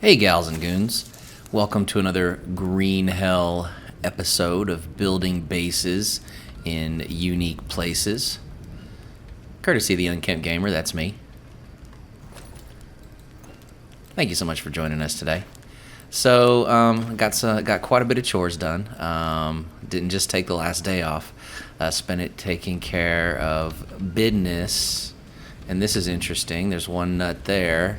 Hey, gals and goons. Welcome to another Green Hell episode of Building Bases in Unique Places. Courtesy of the Unkempt Gamer, that's me. Thank you so much for joining us today. So, got quite a bit of chores done. Didn't just take the last day off. Spent it taking care of business. And this is interesting. There's one nut there.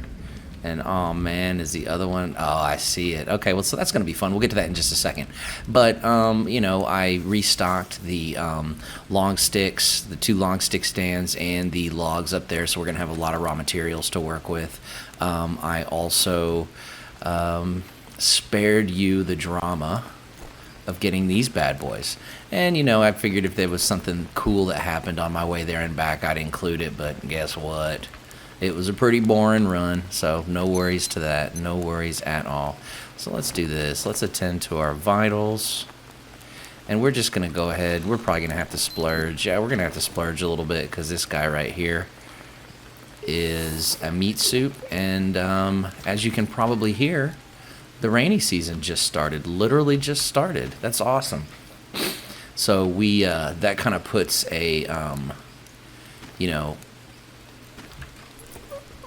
And oh man, is the other one? Oh, I see it. Okay, well, so that's going to be fun. We'll get to that in just a second. But I restocked the long sticks, the 2 long stick stands, and the logs up there. So we're going to have a lot of raw materials to work with. I also spared you the drama of getting these bad boys. And I figured if there was something cool that happened on my way there and back, I'd include it. But guess what? It was a pretty boring run, so no worries to that. No worries at all. So let's do this. Let's attend to our vitals. And we're just going to go ahead. We're probably going to have to splurge. Yeah, we're going to have to splurge a little bit because this guy right here is a meat soup. And as you can probably hear, the rainy season just started. Literally just started. That's awesome. So we that kind of puts a,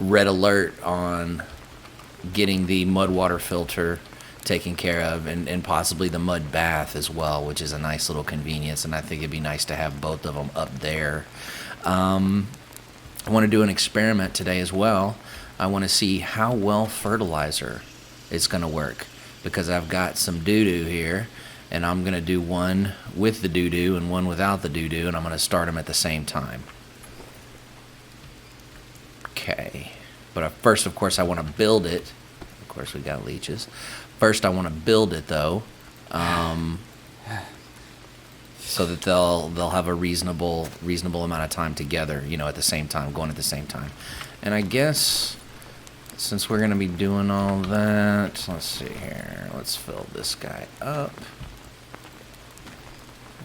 red alert on getting the mud water filter taken care of and possibly the mud bath as well, which is a nice little convenience, and I think it'd be nice to have both of them up there. I want to do an experiment today as well. I want to see how well fertilizer is going to work, because I've got some doo-doo here, and I'm going to do one with the doo-doo and one without the doo-doo, and I'm going to start them at the same time. Okay, but first, of course, I want to build it. Of course, we got leeches. First, I want to build it though, so that they'll have a reasonable amount of time together. At the same time, going at the same time. And I guess since we're gonna be doing all that, let's see here. Let's fill this guy up,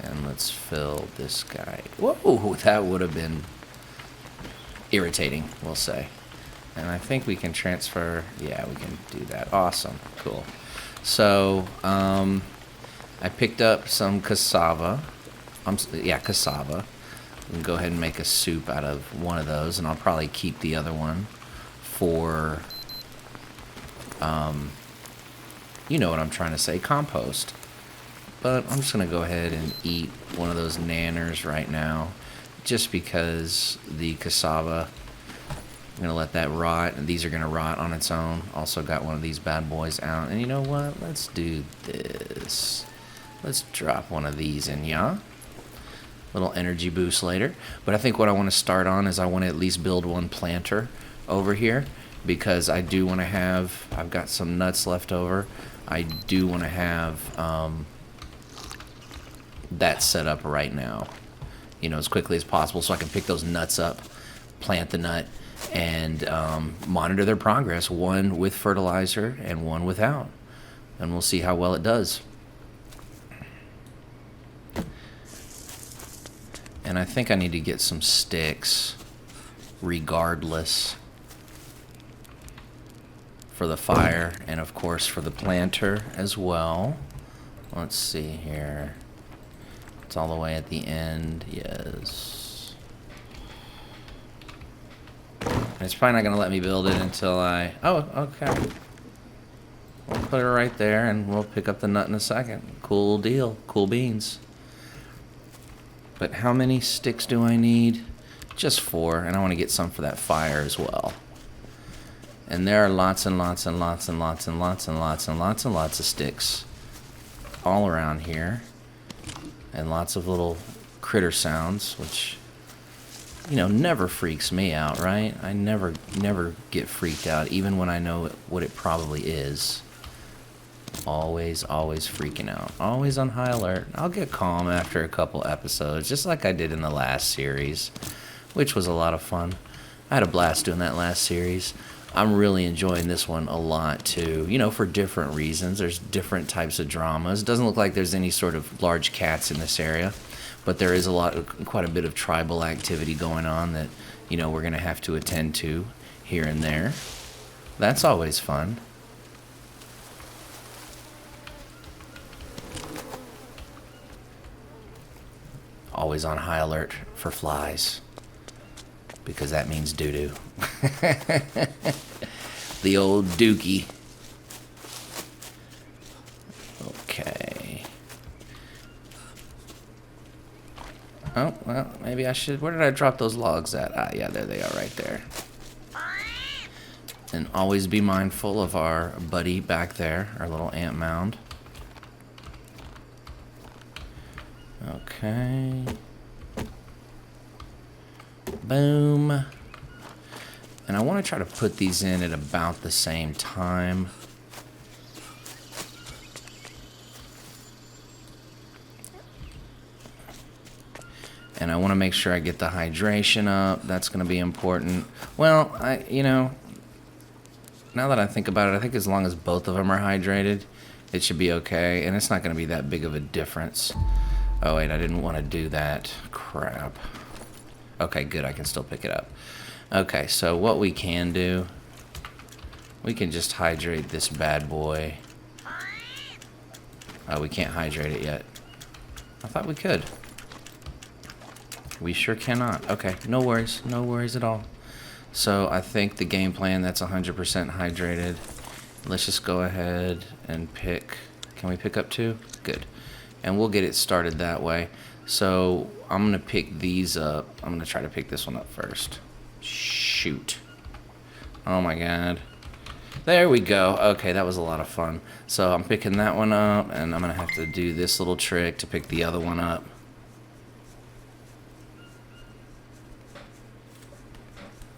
and let's fill this guy. Whoa, that would have been irritating, we'll say. And I think we can transfer. Yeah, we can do that. Awesome. Cool. So I picked up some cassava. Cassava. We can go ahead and make a soup out of one of those, and I'll probably keep the other one for you know what I'm trying to say, compost. But I'm just gonna go ahead and eat one of those nanners right now, just because the cassava, I'm going to let that rot, and these are going to rot on its own. Also got one of these bad boys out. And you know what? Let's do this. Let's drop one of these in, yeah? Little energy boost later. But I think what I want to start on is I want to at least build one planter over here, because I do want to have, I've got some nuts left over. I do want to have that set up right now, as quickly as possible, so I can pick those nuts up, plant the nut, and monitor their progress, one with fertilizer and one without. And we'll see how well it does. And I think I need to get some sticks, regardless, for the fire, and of course for the planter as well. Let's see here. It's all the way at the end, yes. It's probably not going to let me build it until I... Oh, okay. We'll put it right there, and we'll pick up the nut in a second. Cool deal. Cool beans. But how many sticks do I need? Just 4, and I want to get some for that fire as well. And there are lots and lots and lots and lots and lots and lots and lots and lots of sticks all around here. And lots of little critter sounds, which, never freaks me out, right? I never get freaked out, even when I know what it probably is. Always freaking out. Always on high alert. I'll get calm after a couple episodes, just like I did in the last series, which was a lot of fun. I had a blast doing that last series. I'm really enjoying this one a lot too, for different reasons. There's different types of dramas. It doesn't look like there's any sort of large cats in this area, but there is quite a bit of tribal activity going on that, we're going to have to attend to here and there. That's always fun. always on high alert for flies. Because that means doo-doo. The old dookie. Okay. Oh, well, maybe I should... Where did I drop those logs at? Ah, yeah, there they are right there. And always be mindful of our buddy back there, our little ant mound. Okay. Boom. And I want to try to put these in at about the same time. And I want to make sure I get the hydration up. That's going to be important. Well, now that I think about it, I think as long as both of them are hydrated, it should be okay. And it's not going to be that big of a difference. Oh, wait, I didn't want to do that. Crap. Okay, good. I can still pick it up. Okay, so what we can do, we can just hydrate this bad boy. Oh, we can't hydrate it yet. I thought we could. We sure cannot. Okay, no worries. No worries at all. So I think the game plan, that's 100% hydrated. Let's just go ahead and pick. Can we pick up 2? Good. And we'll get it started that way. So I'm going to pick these up. I'm going to try to pick this one up first. Shoot. Oh my god. There we go. Okay, that was a lot of fun. So I'm picking that one up, and I'm going to have to do this little trick to pick the other one up.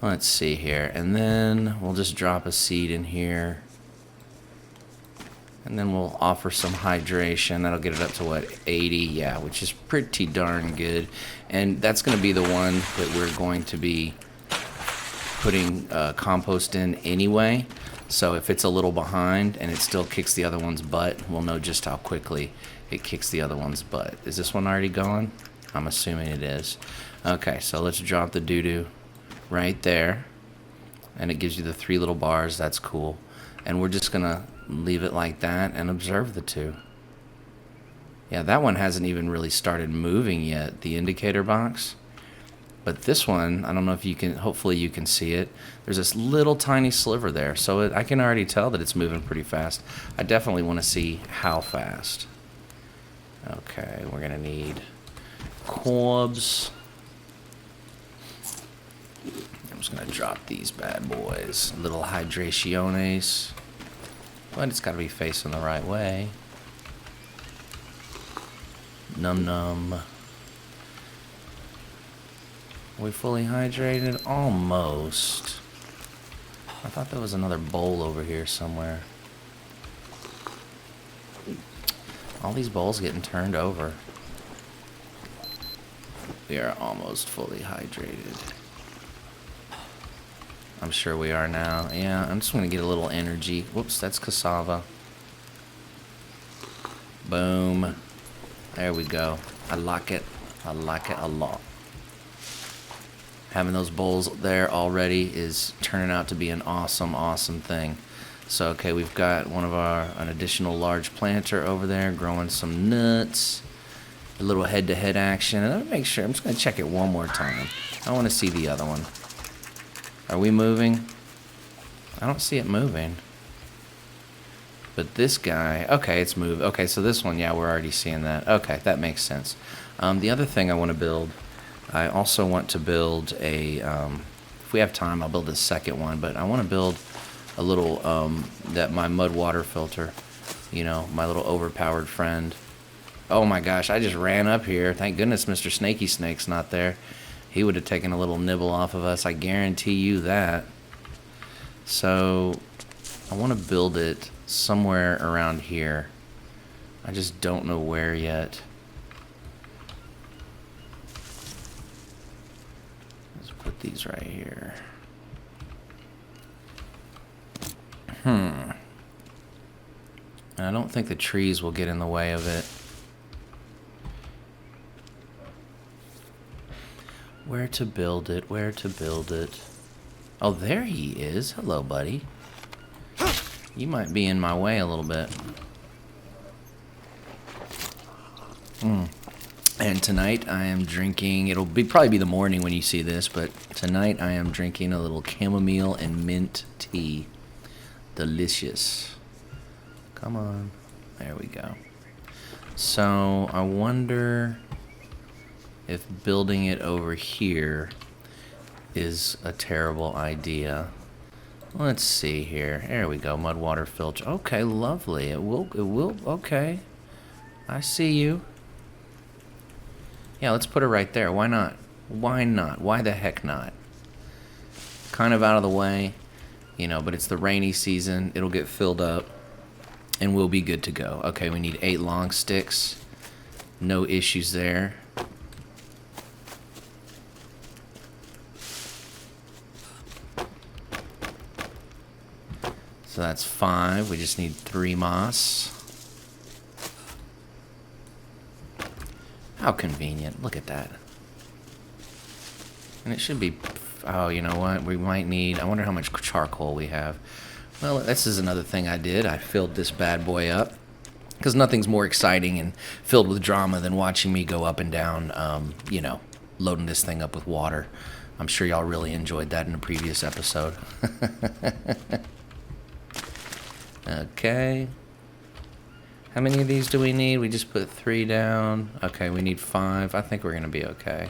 Let's see here. And then we'll just drop a seed in here. And then we'll offer some hydration. That'll get it up to, what, 80? Yeah, which is pretty darn good. And that's going to be the one that we're going to be putting compost in anyway. So if it's a little behind and it still kicks the other one's butt, we'll know just how quickly it kicks the other one's butt. Is this one already going? I'm assuming it is. Okay, so let's drop the doo-doo right there. And it gives you the 3 little bars. That's cool. And we're just going to leave it like that and observe the 2. Yeah, that one hasn't even really started moving yet, the indicator box. But this one, I don't know if you can, hopefully you can see it. There's this little tiny sliver there, so I can already tell that it's moving pretty fast. I definitely want to see how fast. Okay, we're going to need corbs. I'm just going to drop these bad boys. Little hydrationes. But it's got to be facing the right way. Num num. Are we fully hydrated? Almost. I thought there was another bowl over here somewhere. All these bowls getting turned over. We are almost fully hydrated. I'm sure we are now. Yeah, I'm just going to get a little energy. Whoops, that's cassava. Boom. There we go. I like it. I like it a lot. Having those bowls there already is turning out to be an awesome, awesome thing. So, okay, we've got an additional large planter over there growing some nuts. A little head-to-head action. And let me make sure. I'm just going to check it one more time. I want to see the other one. Are we moving? I don't see it moving. But this guy, okay, it's moved. Okay, so this one, yeah, we're already seeing that. Okay, that makes sense. The other thing I want to build, I also want to build a, if we have time, I'll build a second one, but I want to build a little, my mud water filter, you know, my little overpowered friend. Oh my gosh, I just ran up here. Thank goodness Mr. Snaky Snake's not there. He would have taken a little nibble off of us, I guarantee you that. So, I want to build it somewhere around here. I just don't know where yet. Let's put these right here. And I don't think the trees will get in the way of it. Where to build it? Where to build it? Oh, there he is. Hello, buddy. You might be in my way a little bit. And tonight I am drinking, probably be the morning when you see this, but tonight I am drinking a little chamomile and mint tea. Delicious. Come on. There we go. So I wonder if building it over here is a terrible idea. Let's see here. There we go. Mud water filter. Okay, lovely. It will, okay. I see you. Yeah, let's put it right there. Why not? Why not? Why the heck not? Kind of out of the way, you know, but it's the rainy season. It'll get filled up, and we'll be good to go. Okay, we need 8 long sticks. No issues there. So that's 5. We just need 3 moss. How convenient. Look at that. And it should be... Oh, you know what? We might need... I wonder how much charcoal we have. Well, this is another thing I did. I filled this bad boy up. Because nothing's more exciting and filled with drama than watching me go up and down, you know, loading this thing up with water. I'm sure y'all really enjoyed that in a previous episode. Okay. How many of these do we need? We just put 3 down. Okay, we need 5. I think we're going to be okay.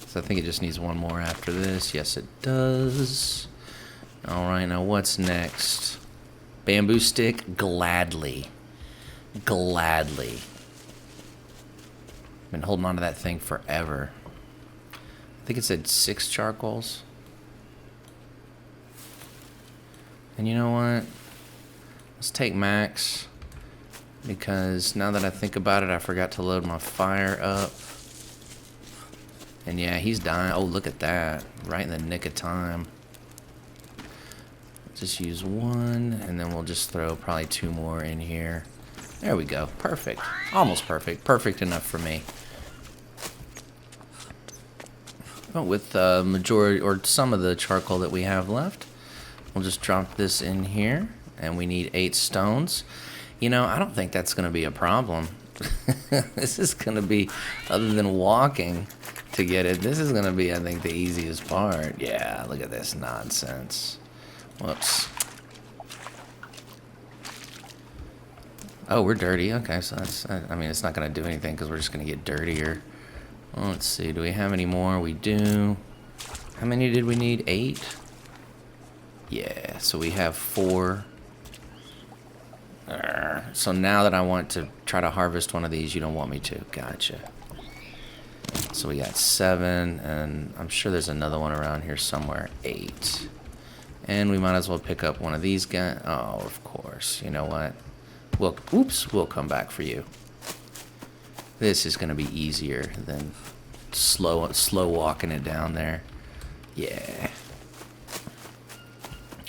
So I think it just needs 1 more after this. Yes, it does. Alright, now what's next? Bamboo stick? Gladly. Gladly. Been holding on to that thing forever. I think it said 6 charcoals. And you know what? Let's take max, because now that I think about it, I forgot to load my fire up. And yeah, he's dying. Oh, look at that. Right in the nick of time. Just use 1, and then we'll just throw probably 2 more in here. There we go. Perfect. Almost perfect. Perfect enough for me. But with the majority, or some of the charcoal that we have left, we'll just drop this in here. And we need 8 stones. You know, I don't think that's going to be a problem. This is going to be, other than walking to get it, this is going to be, I think, the easiest part. Yeah, look at this nonsense. Whoops. Oh, we're dirty. Okay, so that's, I mean, it's not going to do anything because we're just going to get dirtier. Well, let's see. Do we have any more? We do. How many did we need? 8? Yeah, so we have 4. So now that I want to try to harvest one of these, you don't want me to. Gotcha. So we got 7, and I'm sure there's another one around here somewhere. 8. And we might as well pick up one of these guys. Oh, of course. You know what? We'll come back for you. This is going to be easier than slow walking it down there. Yeah.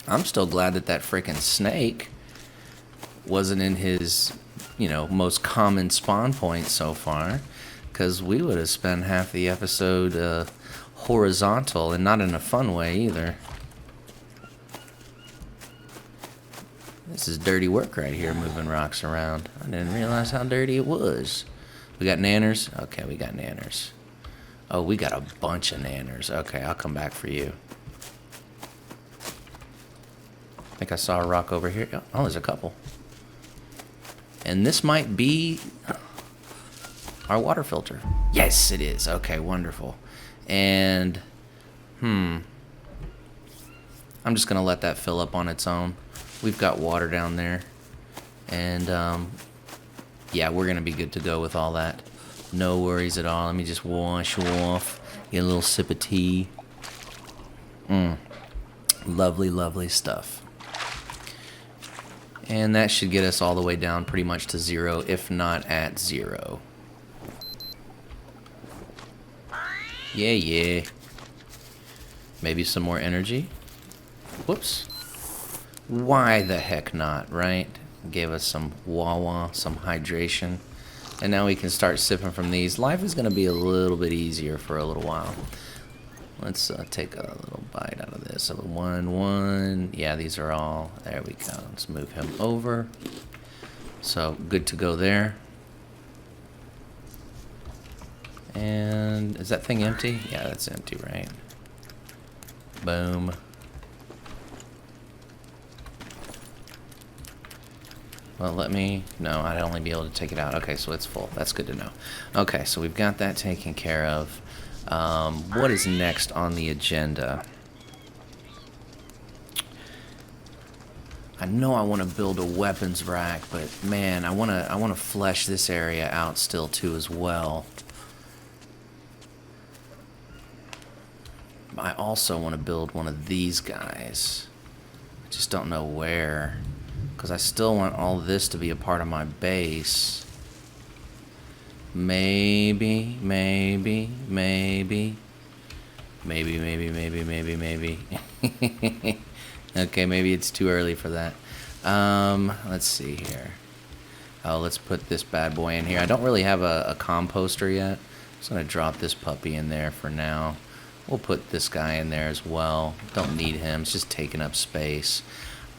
I'm still glad that freaking snake wasn't in his, you know, most common spawn point so far, because we would have spent half the episode horizontal, and not in a fun way either. This is dirty work right here, moving rocks around. I didn't realize how dirty it was. We got nanners? Okay, we got nanners. Oh, we got a bunch of nanners. Okay, I'll come back for you. I think I saw a rock over here. Oh, there's a couple. And this might be our water filter. Yes, it is. Okay, wonderful. And, I'm just going to let that fill up on its own. We've got water down there. And, yeah, we're going to be good to go with all that. No worries at all. Let me just wash off. Get a little sip of tea. Lovely, lovely stuff. And that should get us all the way down pretty much to 0, if not at 0. Yeah. Maybe some more energy. Whoops. Why the heck not, right? Gave us some wah-wah, some hydration. And now we can start sipping from these. Life is going to be a little bit easier for a little while. Let's take a little bite out of this. So 1. Yeah, these are all... There we go. Let's move him over. So, good to go there. And is that thing empty? Yeah, that's empty, right? Boom. Well, let me... No, I'd only be able to take it out. Okay, so it's full. That's good to know. Okay, so we've got that taken care of. What is next on the agenda? I know I want to build a weapons rack, but man, I want to flesh this area out still too as well. I also want to build one of these guys. I just don't know where, because I still want all this to be a part of my base. Maybe. Okay, maybe it's too early for that. Let's see here. Oh, let's put this bad boy in here. I don't really have a composter yet. I'm just going to drop this puppy in there for now. We'll put this guy in there as well. Don't need him. It's just taking up space.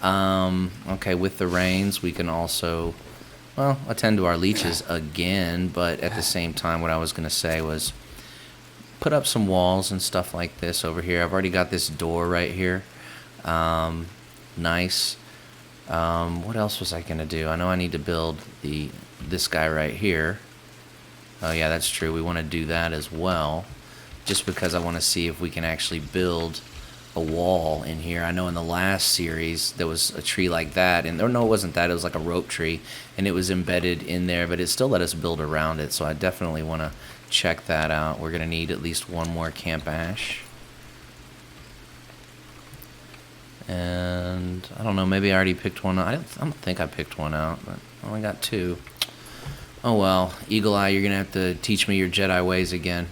Okay, with the rains, we can also, well, attend to our leeches again. But at the same time, what I was going to say was put up some walls and stuff like this over here. I've already got this door right here. Nice. What else was I gonna do? I know I need to build this guy right here. Oh yeah, that's true. We want to do that as well, just because I want to see if we can actually build a wall in here. I know in the last series there was a tree like that, and no, it wasn't that. It was like a rope tree, and it was embedded in there, but it still let us build around it. So I definitely want to check that out. We're gonna need at least one more camp ash. And I don't know, maybe I already picked one out. I don't think I picked one out, but I only got two. Oh well, Eagle Eye, you're gonna have to teach me your Jedi ways again.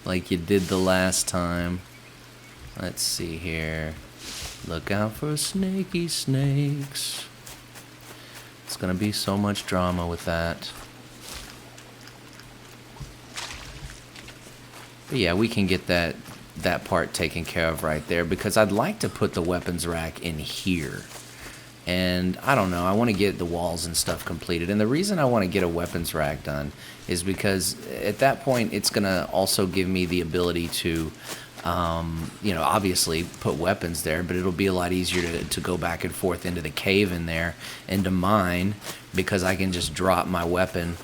Like you did the last time. Let's see here. Look out for snaky snakes. It's gonna be so much drama with that. But yeah, we can get that part taken care of right there, because I'd like to put the weapons rack in here. And I don't know, I want to get the walls and stuff completed. And the reason I want to get a weapons rack done is because at that point it's going to also give me the ability to you know, obviously put weapons there, but it'll be a lot easier to go back and forth into the cave in there and to mine, because I can just drop my weapon,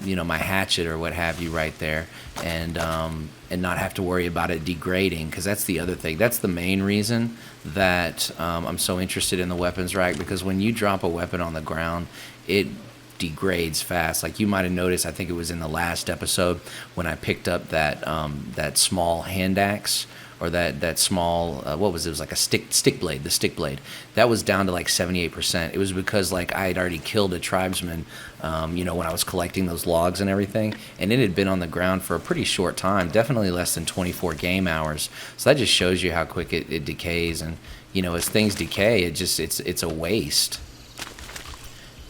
you know, my hatchet or what have you right there, and not have to worry about it degrading, because that's the other thing. That's the main reason that I'm so interested in the weapons rack, because when you drop a weapon on the ground, it degrades fast. Like you might have noticed, I think it was in the last episode when I picked up that small hand axe, or that small, what was it? It was like a stick blade, the stick blade. That was down to like 78%. It was because like I had already killed a tribesman, you know, when I was collecting those logs and everything, and it had been on the ground for a pretty short time, definitely less than 24 game hours. So that just shows you how quick it decays, and you know, as things decay, it's a waste.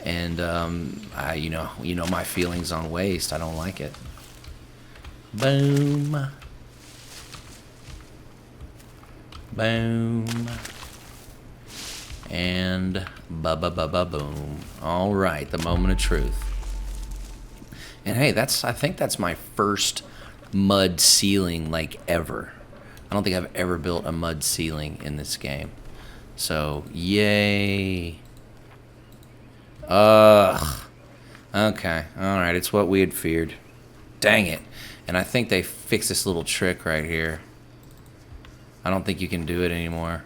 And you know my feelings on waste. I don't like it. Boom. Boom. And ba-ba-ba-ba-boom. All right, the moment of truth. And hey, I think that's my first mud ceiling like ever. I don't think I've ever built a mud ceiling in this game. So, yay. Ugh. Okay, all right, it's what we had feared. Dang it. And I think they fixed this little trick right here. I don't think you can do it anymore.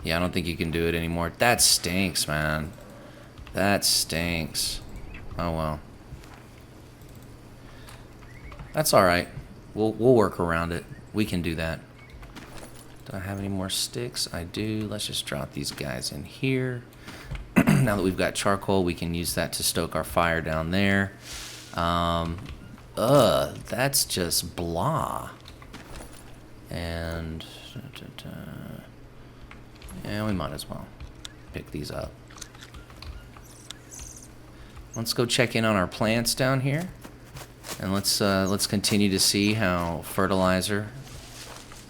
Yeah, I don't think you can do it anymore. That stinks, man. That stinks. Oh, well. That's all right. We'll work around it. We can do that. Do I have any more sticks? I do. Let's just drop these guys in here. Now that we've got charcoal, we can use that to stoke our fire down there. That's just blah. And yeah, we might as well pick these up. Let's go check in on our plants down here, and let's continue to see how fertilizer,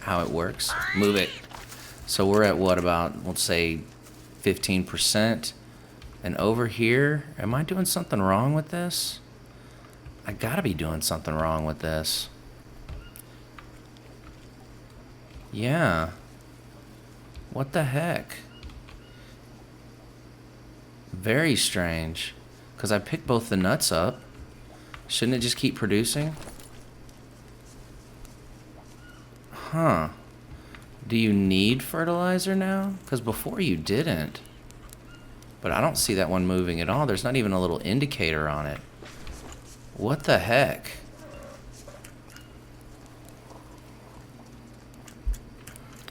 how it works. Move it. So we're at what, about, let's say 15%, And over here, am I doing something wrong with this? I gotta be doing something wrong with this. Yeah. What the heck? Very strange. Because I picked both the nuts up. Shouldn't it just keep producing? Huh. Do you need fertilizer now? Because before you didn't. But I don't see that one moving at all. There's not even a little indicator on it. What the heck?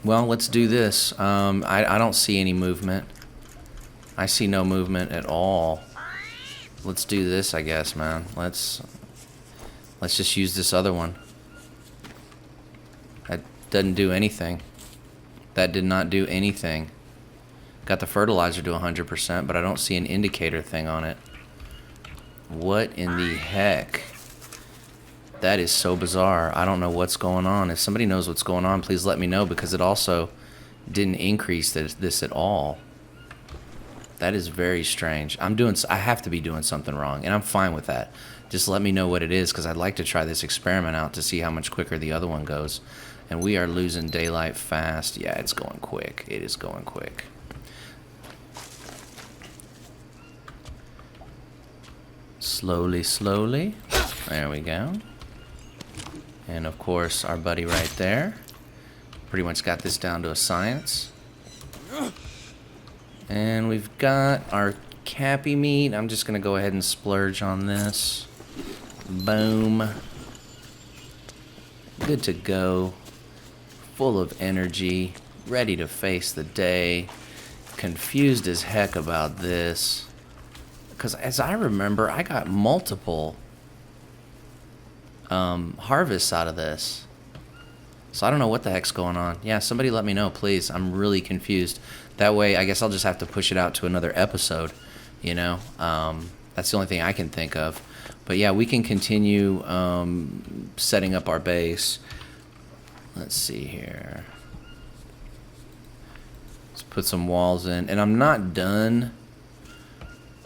Well, let's do this. I don't see any movement. I see no movement at all. Let's do this, I guess, man. Let's just use this other one. That doesn't do anything. That did not do anything. Got the fertilizer to 100%, but I don't see an indicator thing on it. What in the heck? That is so bizarre. I don't know what's going on. If somebody knows what's going on, please let me know, because it also didn't increase this at all. That is very strange. I have to be doing something wrong, and I'm fine with that. Just let me know what it is, because I'd like to try this experiment out to see how much quicker the other one goes. And we are losing daylight fast. Yeah, it's going quick. It is going quick. Slowly, slowly. There we go. And of course, our buddy right there. Pretty much got this down to a science. And we've got our cappy meat. I'm just going to go ahead and splurge on this. Boom. Good to go. Full of energy. Ready to face the day. Confused as heck about this. Because as I remember, I got multiple harvests out of this. So I don't know what the heck's going on. Yeah, somebody let me know, please. I'm really confused. That way, I guess I'll just have to push it out to another episode, you know? That's the only thing I can think of. But yeah, we can continue setting up our base. Let's see here. Let's put some walls in. And I'm not done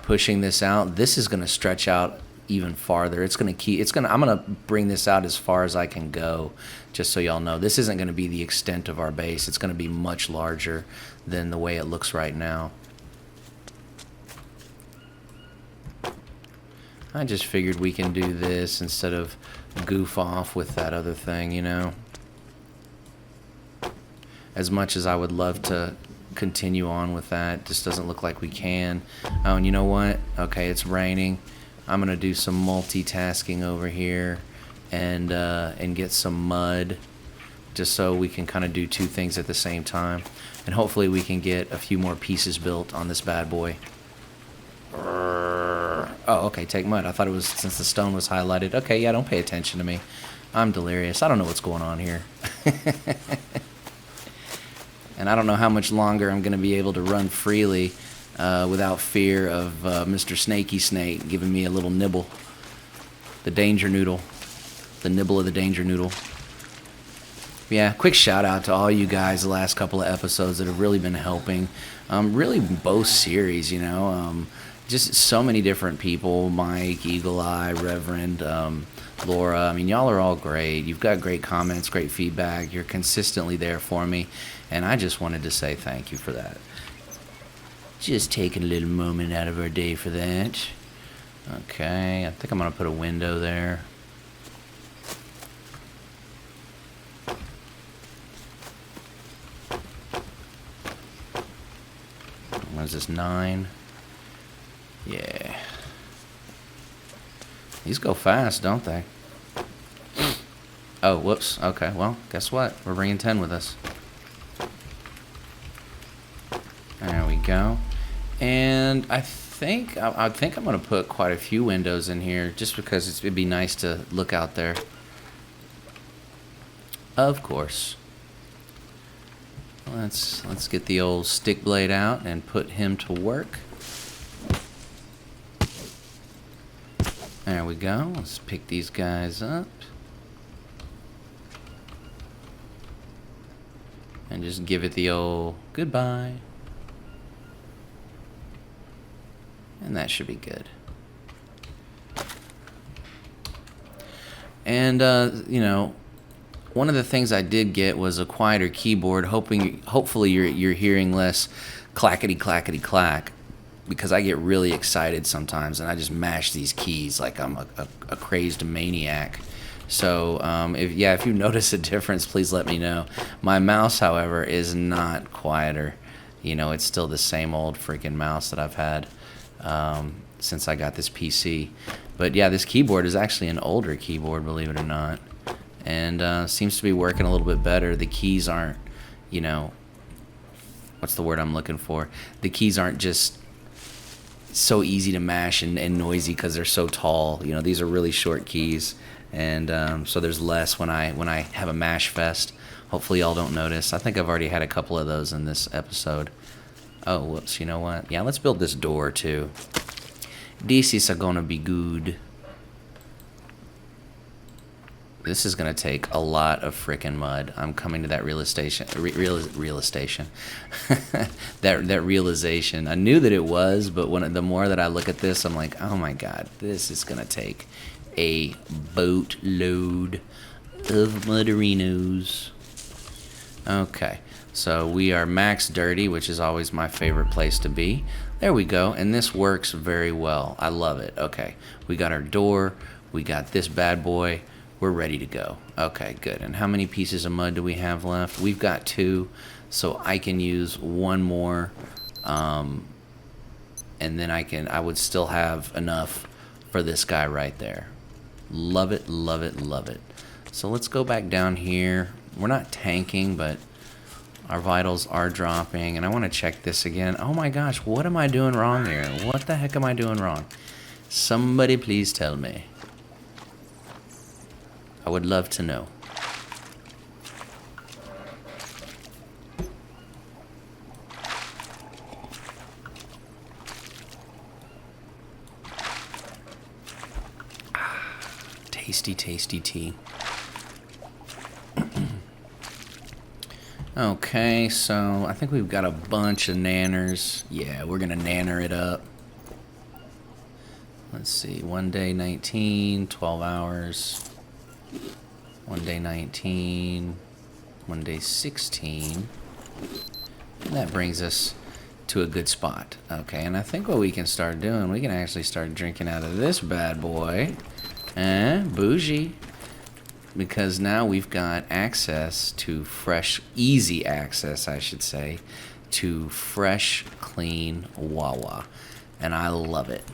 pushing this out. This is going to stretch out even farther. I'm going to bring this out as far as I can go, just so y'all know. This isn't going to be the extent of our base. It's going to be much larger than the way it looks right now. I just figured we can do this instead of goof off with that other thing, you know. As much as I would love to continue on with that, just doesn't look like we can. Oh, and you know what? Okay, it's raining. I'm gonna do some multitasking over here and get some mud, just so we can kind of do two things at the same time, and hopefully we can get a few more pieces built on this bad boy. Oh, okay, take mud. I thought it was since the stone was highlighted. Okay, yeah, don't pay attention to me. I'm delirious. I don't know what's going on here. And I don't know how much longer I'm going to be able to run freely without fear of Mr. Snaky Snake giving me a little nibble. The danger noodle. The nibble of the danger noodle. Yeah, quick shout out to all you guys the last couple of episodes that have really been helping. Really both series, you know. Just so many different people. Mike, Eagle Eye, Reverend, Laura. I mean, y'all are all great. You've got great comments, great feedback. You're consistently there for me. And I just wanted to say thank you for that. Just taking a little moment out of our day for that. Okay, I think I'm going to put a window there. What is this, 9? Yeah. These go fast, don't they? Oh, whoops. Okay, well, guess what? We're bringing 10 with us. There we go. And I think I'm going to put quite a few windows in here, just because it'd be nice to look out there. Of course. Let's get the old stick blade out and put him to work. There we go. Let's pick these guys up. And just give it the old goodbye. And that should be good. And, you know, one of the things I did get was a quieter keyboard, hopefully you're hearing less clackety clackety clack, because I get really excited sometimes and I just mash these keys like I'm a crazed maniac. So if you notice a difference, please let me know. My mouse, however, is not quieter. You know, it's still the same old freaking mouse that I've had since I got this PC. But yeah, this keyboard is actually an older keyboard, believe it or not. And seems to be working a little bit better. The keys aren't, you know, what's the word I'm looking for? The keys aren't just so easy to mash and noisy because they're so tall. You know, these are really short keys. And so there's less when I have a mash fest. Hopefully y'all don't notice. I think I've already had a couple of those in this episode. Oh, whoops, you know what? Yeah, let's build this door too. This is gonna be good. This is gonna take a lot of frickin' mud. I'm coming to that realization. that realization. I knew that it was, but the more that I look at this, I'm like, oh my god, this is gonna take a boatload of muderinos. Okay, so we are max dirty, which is always my favorite place to be. There we go, and this works very well. I love it. Okay, we got our door, we got this bad boy, we're ready to go. Okay, good. And how many pieces of mud do we have left? We've got 2, so I can use 1 more, and then I would still have enough for this guy right there. Love it, love it, love it. So let's go back down here. We're not tanking, but our vitals are dropping, and I want to check this again. Oh my gosh, what am I doing wrong here? What the heck am I doing wrong? Somebody please tell me. I would love to know. Tasty, tasty tea. Okay, so I think we've got a bunch of nanners. Yeah, we're gonna nanner it up. Let's see, 1 day 19, 12 hours. 1 day 19, 1 day 16. And that brings us to a good spot. Okay, and I think what we can start doing, we can actually start drinking out of this bad boy. Bougie. Because now we've got access to easy access, I should say, to fresh, clean Wawa. And I love it.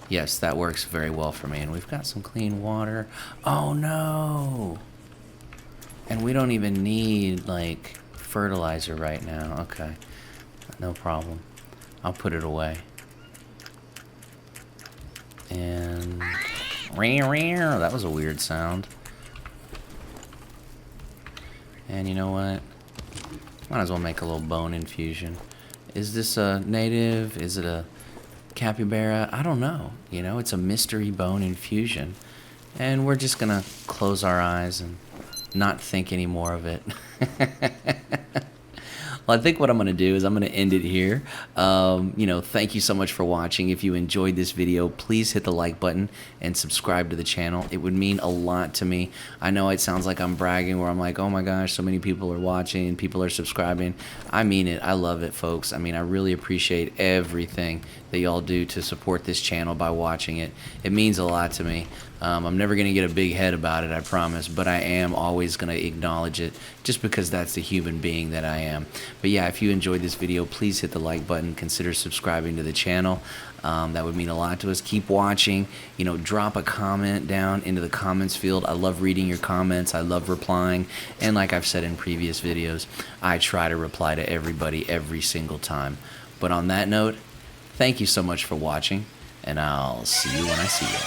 Yes, that works very well for me. And we've got some clean water. Oh no! And we don't even need, like, fertilizer right now. Okay. No problem. I'll put it away. And that was a weird sound. And you know what? Might as well make a little bone infusion. Is this a native? Is it a capybara? I don't know. You know, it's a mystery bone infusion. And we're just gonna close our eyes and not think any more of it. Well, I think what I'm going to do is I'm going to end it here. You know, thank you so much for watching. If you enjoyed this video, please hit the like button and subscribe to the channel. It would mean a lot to me. I know it sounds like I'm bragging where I'm like, oh my gosh, so many people are watching, people are subscribing. I mean it. I love it, folks. I mean, I really appreciate everything that y'all do to support this channel by watching it. It means a lot to me. I'm never going to get a big head about it, I promise, but I am always going to acknowledge it just because that's the human being that I am. But yeah, if you enjoyed this video, please hit the like button. Consider subscribing to the channel. That would mean a lot to us. Keep watching. You know, drop a comment down into the comments field. I love reading your comments. I love replying. And like I've said in previous videos, I try to reply to everybody every single time. But on that note, thank you so much for watching, and I'll see you when I see you.